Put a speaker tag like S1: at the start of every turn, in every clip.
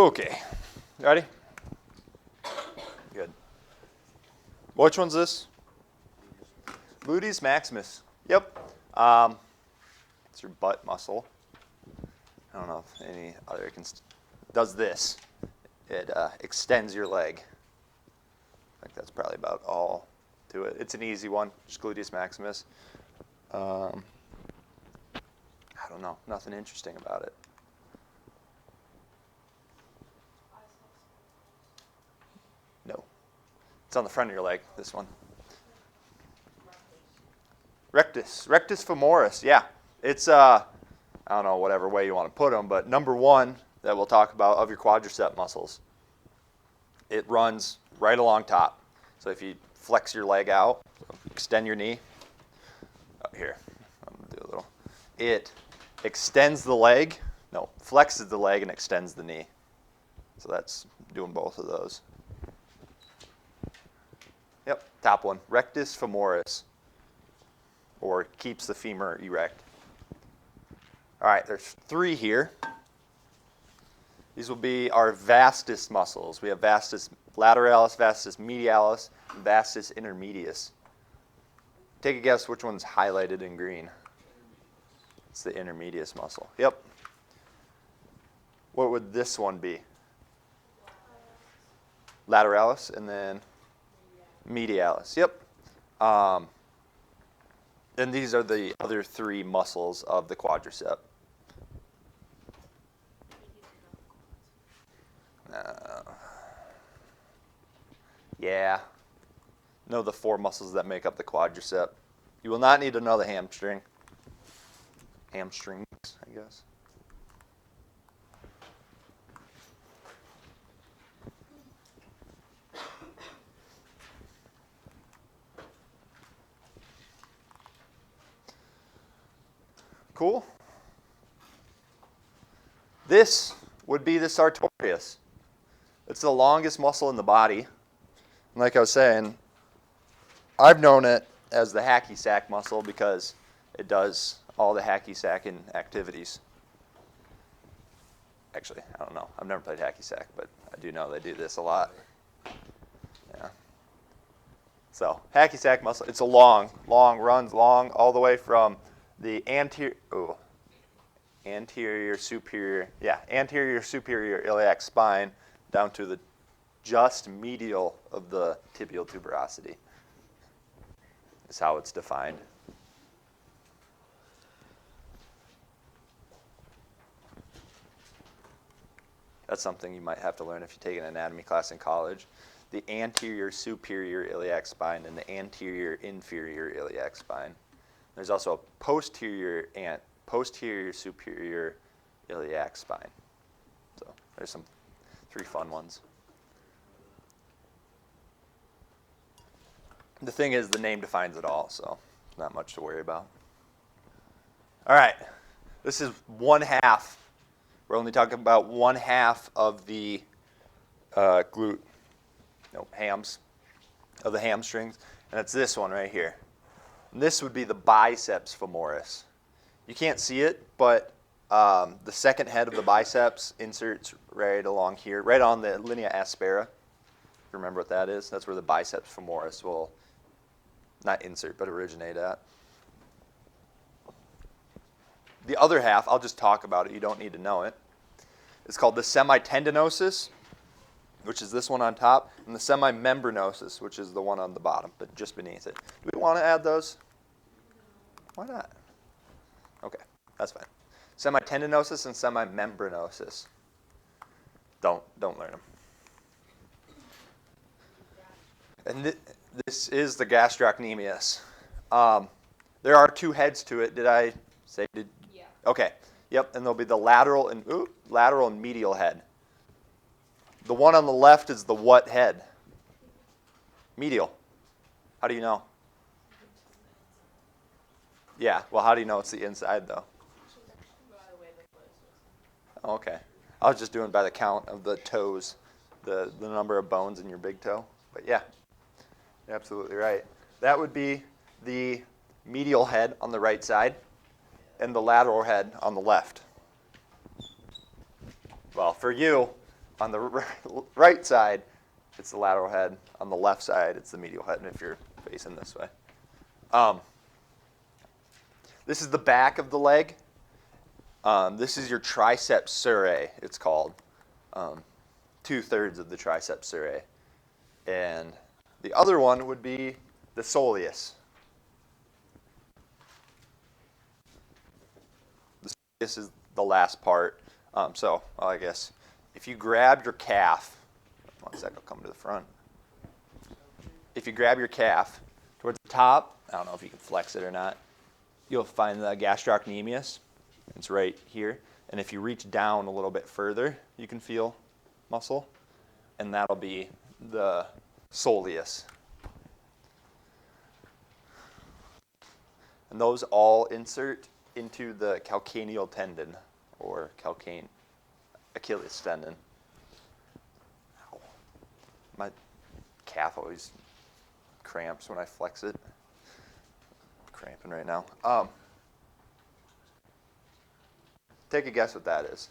S1: Okay, ready? Good. Which one's this? Gluteus maximus. Yep. It's your butt muscle. I don't know if any other does this. It extends your leg. I think that's probably about all to it. It's an easy one, just gluteus maximus. I don't know, nothing interesting about it. No. It's on the front of your leg, this one. Rectus femoris, yeah. It's, I don't know, whatever way you want to put them, but number one that we'll talk about of your quadricep muscles. It runs right along top. So if you flex your leg out, extend your knee. Oh, here, I'm going to do a little. It extends the leg, no, flexes the leg and extends the knee. So that's doing both of those. Yep, top one, rectus femoris, or keeps the femur erect. All right, there's three here. These will be our vastus muscles. We have vastus lateralis, vastus medialis, and vastus intermedius. Take a guess which one's highlighted in green. It's the intermedius muscle. Yep. What would this one be? Lateralis, and then medialis. Yep. And these are the other three muscles of the quadricep. Yeah. Know the four muscles that make up the quadricep. You will not need to know the hamstring. Hamstrings, I guess. Cool. This would be the sartorius. It's the longest muscle in the body. And like I was saying, I've known it as the hacky sack muscle because it does all the hacky sacking activities. Actually, I don't know. I've never played hacky sack, but I do know they do this a lot. Yeah. So hacky sack muscle, it's a runs long all the way from the anterior superior iliac spine down to the just medial of the tibial tuberosity. Is how it's defined. That's something you might have to learn if you take an anatomy class in college. The anterior superior iliac spine and the anterior inferior iliac spine. There's also a posterior superior iliac spine. So there's some three fun ones. The thing is, the name defines it all, so not much to worry about. All right, this is one half. We're only talking about one half of the hams, of the hamstrings, and it's this one right here. And this would be the biceps femoris. You can't see it, but the second head of the biceps inserts right along here, right on the linea aspera. Remember what that is? That's where the biceps femoris will not insert, but originate at. The other half, I'll just talk about it. You don't need to know it. It's called the semitendinosus, which is this one on top, and the semimembranosus, which is the one on the bottom, but just beneath it. Do we want to add those? Why not? Okay, that's fine. Semitendinosus and semimembranosus. Don't learn them. And this is the gastrocnemius. There are two heads to it. Did I say? Yeah. Okay. Yep. And there'll be the lateral and medial head. The one on the left is the what head? Medial. How do you know? Yeah. Well, how do you know it's the inside though? Okay. I was just doing by the count of the toes, the number of bones in your big toe. But yeah. You're absolutely right. That would be the medial head on the right side and the lateral head on the left. Well, for you, On the right side, it's the lateral head. On the left side, it's the medial head, if you're facing this way. This is the back of the leg. This is your triceps surae, it's called. 2/3 of the triceps surae. And the other one would be the soleus. The soleus is the last part. I guess if you grab your calf, one sec, I'll come to the front. If you grab your calf towards the top, I don't know if you can flex it or not, you'll find the gastrocnemius. It's right here. And if you reach down a little bit further, you can feel muscle. And that'll be the soleus. And those all insert into the calcaneal tendon, or Achilles tendon. Ow. My calf always cramps when I flex it. I'm cramping right now. Take a guess what that is.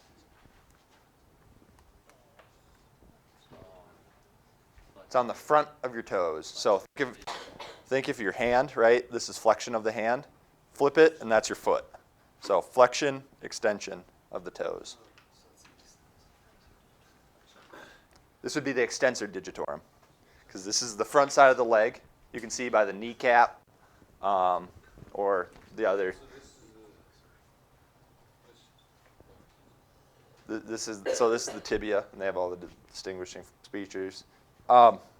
S1: It's on the front of your toes. So think of your hand, right? This is flexion of the hand. Flip it, and that's your foot. So flexion, extension of the toes. This would be the extensor digitorum, because this is the front side of the leg. You can see by the kneecap or the other. This is the tibia, and they have all the distinguishing features.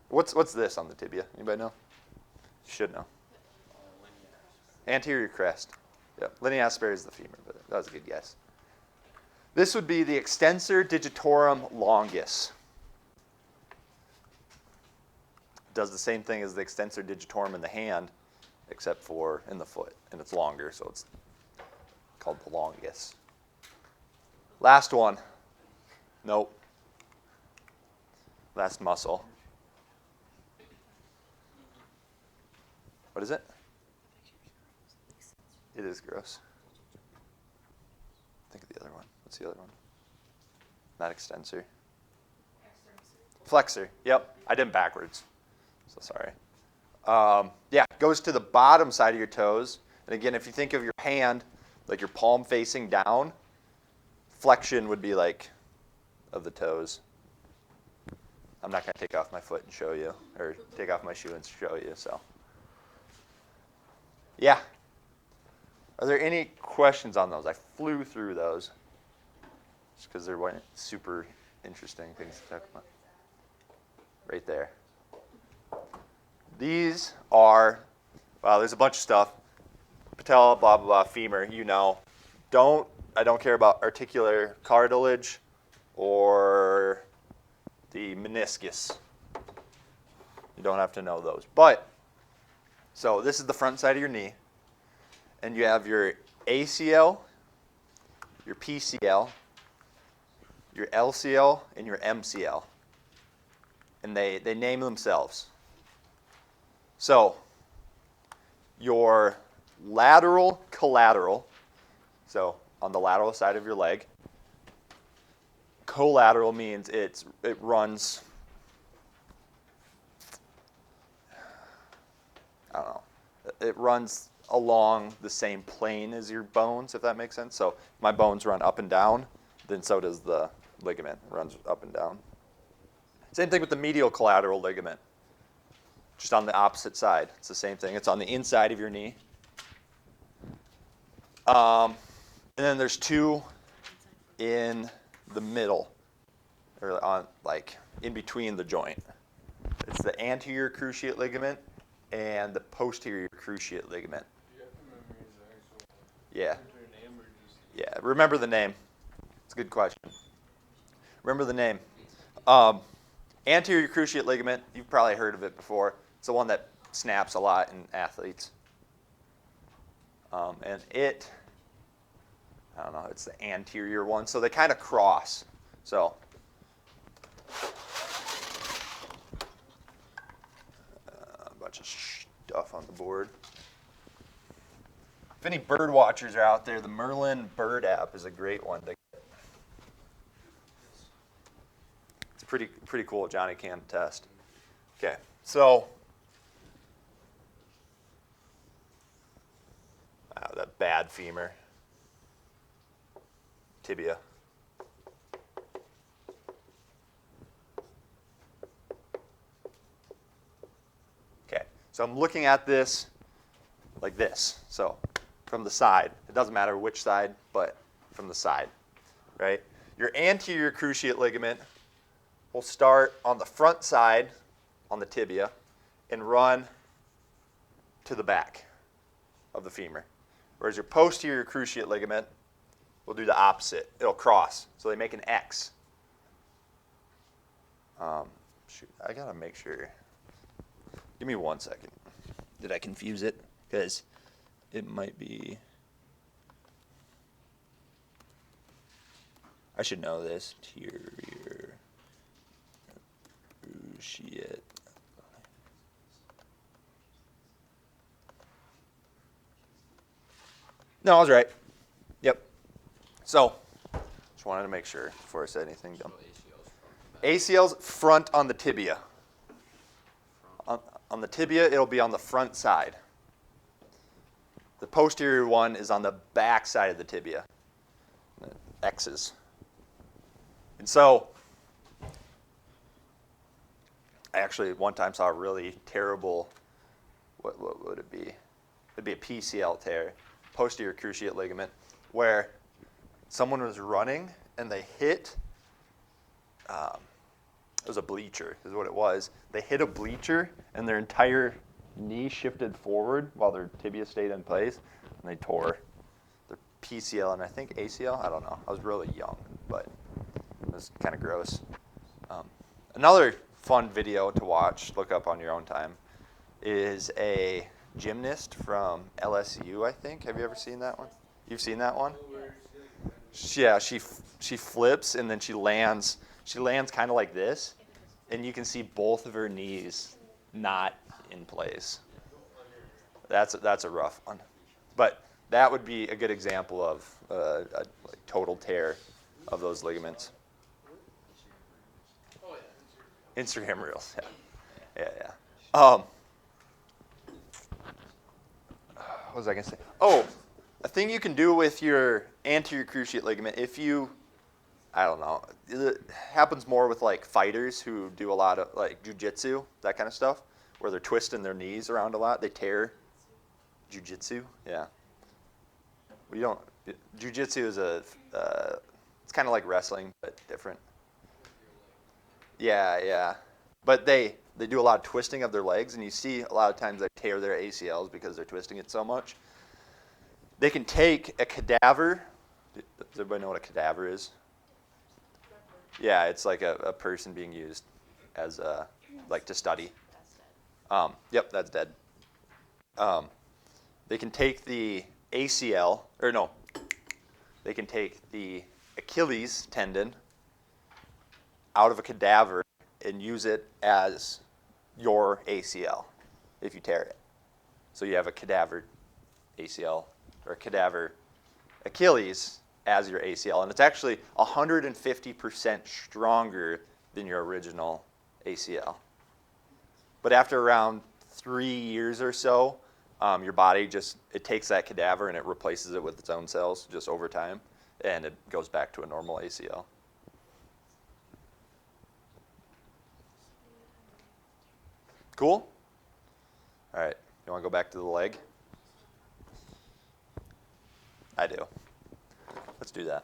S1: What's this on the tibia? Anybody know? You should know. Anterior crest. Yep. Linea aspera is the femur, but that was a good guess. This would be the extensor digitorum longus. It does the same thing as the extensor digitorum in the hand, except for in the foot, and it's longer, so it's called the longus. Last one. Nope. Last muscle. What is it? It is gross. Think of the other one. What's the other one? Not extensor. Flexor. Yep. I did backwards. So sorry. Yeah, goes to the bottom side of your toes. And again, if you think of your hand, like your palm facing down, flexion would be like of the toes. I'm not going to take off my foot and show you, or take off my shoe and show you. So, yeah. Are there any questions on those? I flew through those just because they're super interesting things to talk about. Right there. These are, well, there's a bunch of stuff. Patella, blah, blah, blah, femur, you know. I don't care about articular cartilage or the meniscus. You don't have to know those. But, so this is the front side of your knee. And you have your ACL, your PCL, your LCL, and your MCL. And they name themselves. So, your lateral collateral, so on the lateral side of your leg. Collateral means it runs, I don't know, it runs along the same plane as your bones, if that makes sense. So my bones run up and down, then so does the ligament, runs up and down. Same thing with the medial collateral ligament, just on the opposite side. It's the same thing. It's on the inside of your knee. And then there's two in the middle, or on like in between the joint. It's the anterior cruciate ligament and the posterior cruciate ligament. Yeah. Yeah. Remember the name. It's a good question. Remember the name. Anterior cruciate ligament. You've probably heard of it before. It's the one that snaps a lot in athletes. And it, I don't know, it's the anterior one. So they kind of cross. So a bunch of stuff on the board. If any bird watchers are out there, the Merlin Bird app is a great one to get. pretty cool. Johnny can test. Okay, so that bad femur, tibia. Okay, so I'm looking at this like this. So from the side, it doesn't matter which side, but from the side, right? Your anterior cruciate ligament will start on the front side on the tibia and run to the back of the femur. Whereas your posterior cruciate ligament will do the opposite. It'll cross. So they make an X. Shoot, I gotta make sure. Give me 1 second. Did I confuse it? Because it might be. I should know this. Anterior cruciate. No, I was right. Yep. So, just wanted to make sure before I said anything dumb. ACL's front on the tibia. On the tibia, it'll be on the front side. The posterior one is on the back side of the tibia. X's. And so, I actually one time saw a really terrible, what would it be? It'd be a PCL tear, posterior cruciate ligament, where someone was running and they hit, it was a bleacher is what it was. They hit a bleacher and their entire knee shifted forward while their tibia stayed in place, and they tore their PCL and I think ACL, I don't know. I was really young, but it was kind of gross. Another fun video to watch, look up on your own time, is a gymnast from LSU, I think. Have you ever seen that one? You've seen that one? Yeah, she flips and then she lands. She lands kind of like this, and you can see both of her knees not in place. That's a rough one, but that would be a good example of a like total tear of those ligaments. Instagram reels, yeah. What was I gonna say? Oh, a thing you can do with your anterior cruciate ligament, if you, I don't know, it happens more with like fighters who do a lot of like jujitsu, that kind of stuff, where they're twisting their knees around a lot. They tear. Jujitsu, yeah. We don't. Jujitsu is it's kind of like wrestling, but different. Yeah. But they do a lot of twisting of their legs, and you see a lot of times they tear their ACLs because they're twisting it so much. They can take a cadaver. Does everybody know what a cadaver is? Yeah, it's like a person being used as like to study. Yep, that's dead. They can take the ACL, or no, they can take the Achilles tendon out of a cadaver and use it as your ACL if you tear it. So you have a cadaver ACL or a cadaver Achilles as your ACL, and it's actually 150% stronger than your original ACL. But after around 3 years or so, your body it takes that cadaver and it replaces it with its own cells just over time, and it goes back to a normal ACL. Cool? All right, you want to go back to the leg? I do. Let's do that.